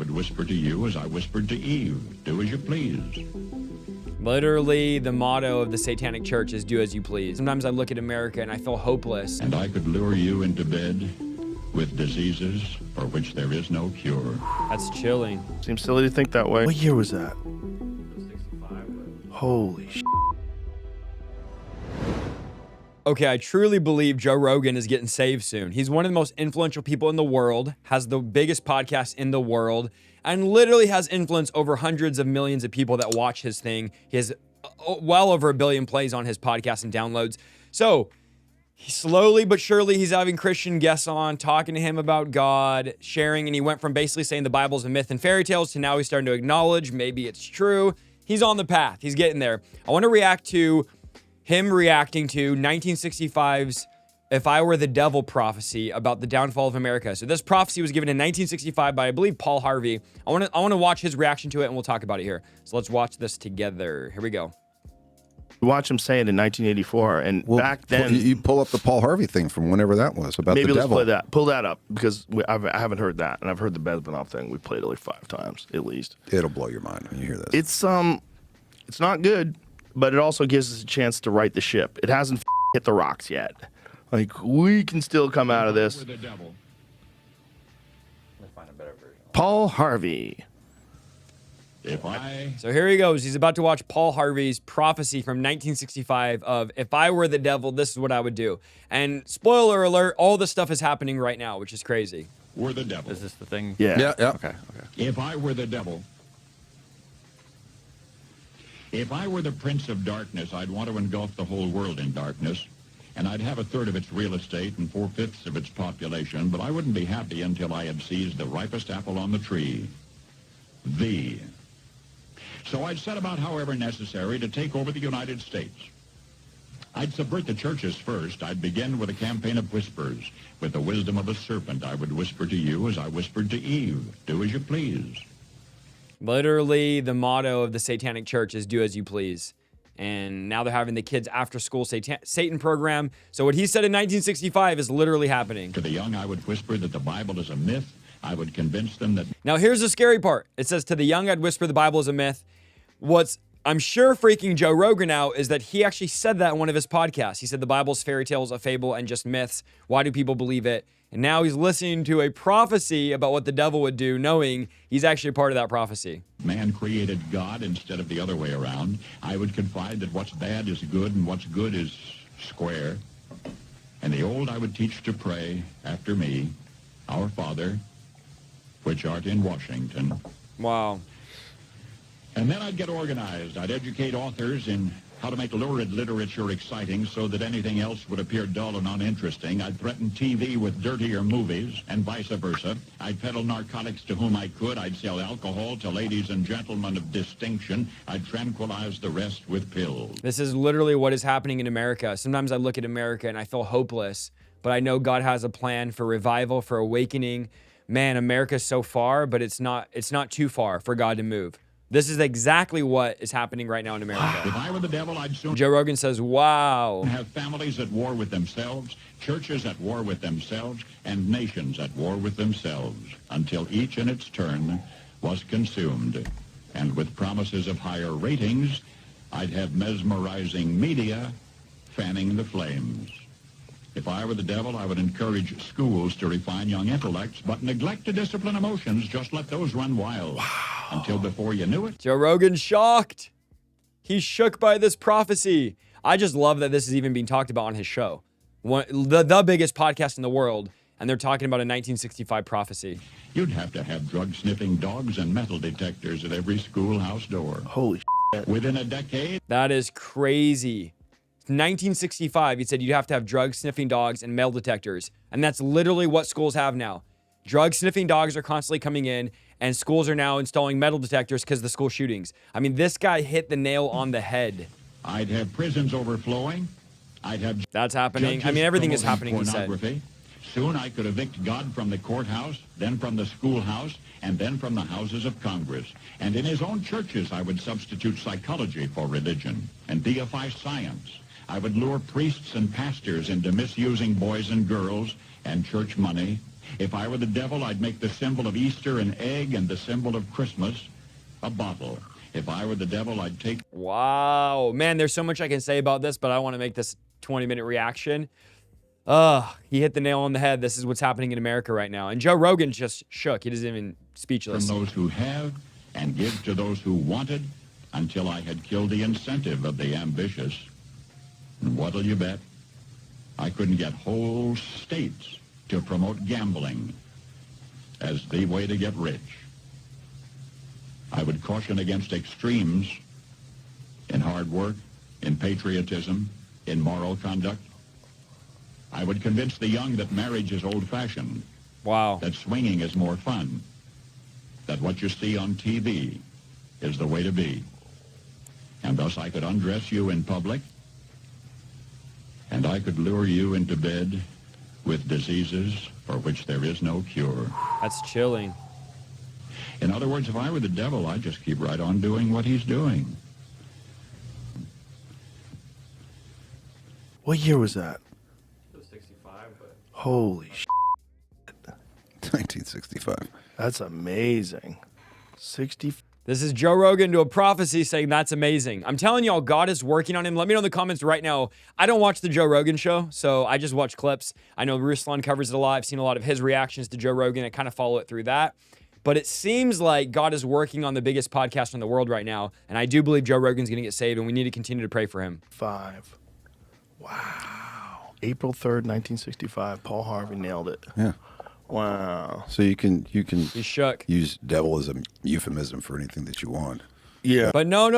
would whisper to you as I whispered to Eve, do as you please. Literally, the motto of the Satanic Church is do as you please. Sometimes I look at America and I feel hopeless. And I could lure you into bed with diseases for which there is no cure. That's chilling. Seems silly to think that way. What year was that? Holy sh**. Okay, I truly believe Joe Rogan is getting saved soon. He's one of the most influential people in the world, has the biggest podcast in the world, and literally has influence over hundreds of millions of people that watch his thing. He has well over 1 billion plays on his podcast and downloads. So, slowly but surely, he's having Christian guests on, talking to him about God, sharing, and he went from basically saying the Bible's a myth and fairy tales to now he's starting to acknowledge maybe it's true. He's on the path. He's getting there. I want to react to him reacting to 1965's If I Were the Devil prophecy about the downfall of America. So this prophecy was given in 1965 by, I believe, Paul Harvey. I want to watch his reaction to it, and we'll talk about it here. So let's watch this together. Here we go. Watch him say it in 1984, and back then... You pull up the Paul Harvey thing from whenever that was, about the devil. Maybe let's play that. Pull that up, because I haven't heard that, and I've heard the Bezbanoff thing. We played it like 5 times, at least. It'll blow your mind when you hear this. It's not good, but it also gives us a chance to right the ship. It hasn't hit the rocks yet. Like, we can still come out of this. Paul Harvey. So here he goes. He's about to watch Paul Harvey's prophecy from 1965 of, if I were the devil, this is what I would do. And spoiler alert, all this stuff is happening right now, which is crazy. Were the devil. Is this the thing? Yeah. Okay. If I were the devil, if I were the prince of darkness, I'd want to engulf the whole world in darkness, and I'd have 1/3 of its real estate and 4/5 of its population, but I wouldn't be happy until I had seized the ripest apple on the tree. So I'd set about, however necessary, to take over the United States. I'd subvert the churches first. I'd begin with a campaign of whispers. With the wisdom of a serpent, I would whisper to you as I whispered to Eve, do as you please. Literally, the motto of the Satanic Church is do as you please. And now they're having the kids after school Satan program. So what he said in 1965 is literally happening. To the young, I would whisper that the Bible is a myth. I would convince them that... Now, here's the scary part. It says, to the young, I'd whisper the Bible is a myth. What's, I'm sure, freaking Joe Rogan out is that he actually said that in one of his podcasts. He said the Bible's fairy tales, a fable, and just myths. Why do people believe it? And now he's listening to a prophecy about what the devil would do, knowing he's actually part of that prophecy. Man created God instead of the other way around. I would confide that what's bad is good and what's good is square. And the old I would teach to pray after me, Our Father, which art in Washington. Wow. And then I'd get organized. I'd educate authors in how to make lurid literature exciting so that anything else would appear dull and uninteresting. I'd threaten TV with dirtier movies and vice versa. I'd peddle narcotics to whom I could. I'd sell alcohol to ladies and gentlemen of distinction. I'd tranquilize the rest with pills. This is literally what is happening in America. Sometimes I look at America and I feel hopeless, but I know God has a plan for revival, for awakening. Man, America's so far, but it's not too far for God to move. This is exactly what is happening right now in America. If I were the devil, I'd soon Joe Rogan says, wow. have families at war with themselves, churches at war with themselves, and nations at war with themselves, until each in its turn was consumed. And with promises of higher ratings, I'd have mesmerizing media fanning the flames. If I were the devil, I would encourage schools to refine young intellects, but neglect to discipline emotions. Just let those run wild. Wow. Until before you knew it. Joe Rogan's shocked. He's shook by this prophecy. I just love that this is even being talked about on his show. The biggest podcast in the world, and they're talking about a 1965 prophecy. You'd have to have drug-sniffing dogs and metal detectors at every schoolhouse door. Holy shit. Within a decade. That is crazy. 1965, he said you'd have to have drug-sniffing dogs and metal detectors. And that's literally what schools have now. Drug-sniffing dogs are constantly coming in, and schools are now installing metal detectors because of the school shootings. I mean, this guy hit the nail on the head. I'd have prisons overflowing. I'd have... That's happening. I mean, everything is happening, he said. Soon I could evict God from the courthouse, then from the schoolhouse, and then from the houses of Congress. And in his own churches, I would substitute psychology for religion and deify science. I would lure priests and pastors into misusing boys and girls and church money If I were the devil, I'd make the symbol of Easter an egg and the symbol of Christmas a bottle. If I were the devil, I'd take... Wow. Man, there's so much I can say about this, but I want to make this 20-minute reaction. He hit the nail on the head. This is what's happening in America right now. And Joe Rogan just shook. He doesn't even speechless. From those who have and give to those who wanted until I had killed the incentive of the ambitious. And what'll you bet? I couldn't get whole states to promote gambling as the way to get rich. I would caution against extremes in hard work, in patriotism, in moral conduct. I would convince the young that marriage is old-fashioned. Wow. That swinging is more fun. That what you see on TV is the way to be. And thus I could undress you in public, and I could lure you into bed with diseases for which there is no cure. That's chilling. In other words, if I were the devil, I'd just keep right on doing what he's doing. What year was that? It was 65, but... Holy shit. 1965. That's amazing. 60. This is Joe Rogan to a prophecy saying that's amazing. I'm telling y'all, God is working on him. Let me know in the comments right now. I don't watch the Joe Rogan show, so I just watch clips. I know Ruslan covers it a lot. I've seen a lot of his reactions to Joe Rogan. I kind of follow it through that. But it seems like God is working on the biggest podcast in the world right now, and I do believe Joe Rogan's going to get saved, and we need to continue to pray for him. 5. Wow. April 3rd, 1965. Paul Harvey nailed it. Yeah. Wow. So you can He's shook. use devil as a euphemism for anything that you want. Yeah. But no.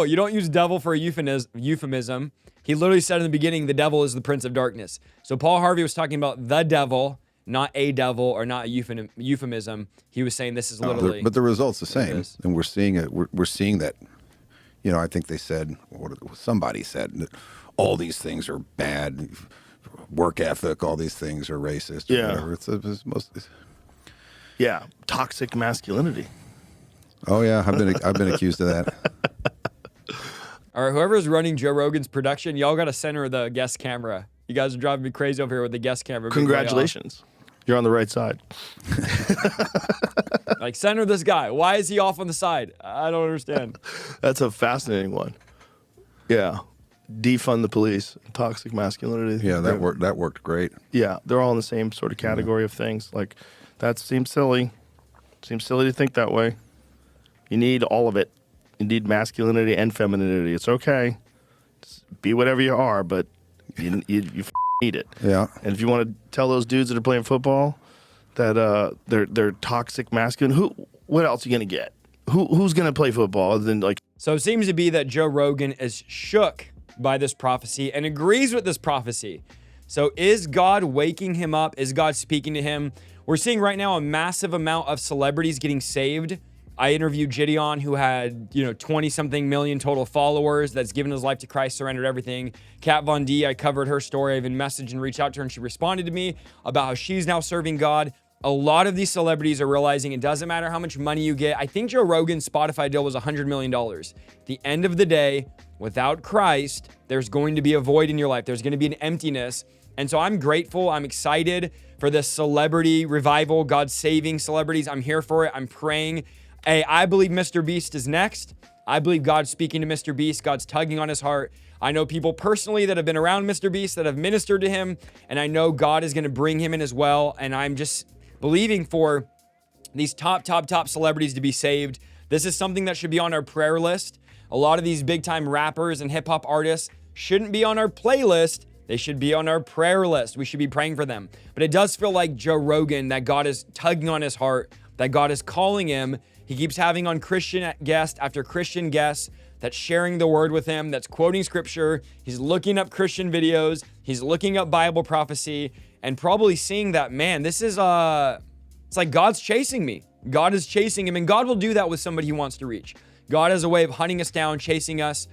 You don't use devil for a euphemism. He literally said in the beginning, the devil is the prince of darkness. So Paul Harvey was talking about the devil, not a devil or not a euphemism. He was saying this is literally... But the result's the same. is. And we're seeing it. We're seeing that, you know, I think they said, somebody said that all these things are bad, work ethic, all these things are racist or whatever. It's Yeah. Toxic masculinity. Oh yeah, I've been accused of that. All right, whoever's running Joe Rogan's production, y'all got to center the guest camera. You guys are driving me crazy over here with the guest camera. Congratulations. You're on the right side. Like, center this guy. Why is he off on the side? I don't understand. That's a fascinating one. Yeah. Defund the police. Toxic masculinity. Yeah, that worked great. Yeah. They're all in the same sort of category of things. Like, that seems silly. Seems silly to think that way. You need all of it. You need masculinity and femininity. It's okay. Just be whatever you are, but you need it. Yeah. And if you want to tell those dudes that are playing football that they're toxic masculine, what else are you gonna get? Who's gonna play football other than like? So it seems to be that Joe Rogan is shook by this prophecy and agrees with this prophecy. So is God waking him up? Is God speaking to him? We're seeing right now a massive amount of celebrities getting saved. I interviewed Gideon, who had, 20-something million total followers, that's given his life to Christ, surrendered everything. Kat Von D, I covered her story. I even messaged and reached out to her, and she responded to me about how she's now serving God. A lot of these celebrities are realizing it doesn't matter how much money you get. I think Joe Rogan's Spotify deal was $100 million. At the end of the day, without Christ, there's going to be a void in your life. There's going to be an emptiness. And so I'm grateful. I'm excited for this celebrity revival, God saving celebrities. I'm here for it. I'm praying. Hey, I believe Mr. Beast is next. I believe God's speaking to Mr. Beast. God's tugging on his heart. I know people personally that have been around Mr. Beast that have ministered to him, and I know God is going to bring him in as well. And I'm just believing for these top celebrities to be saved. This is something that should be on our prayer list. A lot of these big-time rappers and hip-hop artists shouldn't be on our playlist. They should be on our prayer list. We should be praying for them. But it does feel like Joe Rogan, that God is tugging on his heart, that God is calling him. He keeps having on Christian guest after Christian guest that's sharing the word with him, that's quoting scripture. He's looking up Christian videos. He's looking up Bible prophecy and probably seeing that, man, this is, it's like God's chasing me. God is chasing him, and God will do that with somebody he wants to reach. God has a way of hunting us down, chasing us,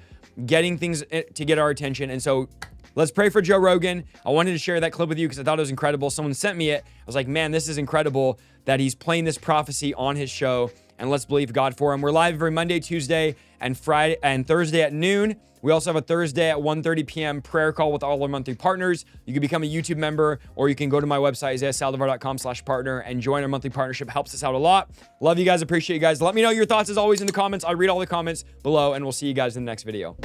getting things to get our attention. And so let's pray for Joe Rogan. I wanted to share that clip with you because I thought it was incredible. Someone sent me it. I was like, man, this is incredible that he's playing this prophecy on his show. and let's believe God for him. We're live every Monday, Tuesday, and Friday and Thursday at noon. We also have a Thursday at 1:30 p.m. prayer call with all our monthly partners. You can become a YouTube member, or you can go to my website, IsaiahSaldivar.com/partner, and join our monthly partnership. Helps us out a lot. Love you guys. Appreciate you guys. Let me know your thoughts as always in the comments. I read all the comments below, and we'll see you guys in the next video.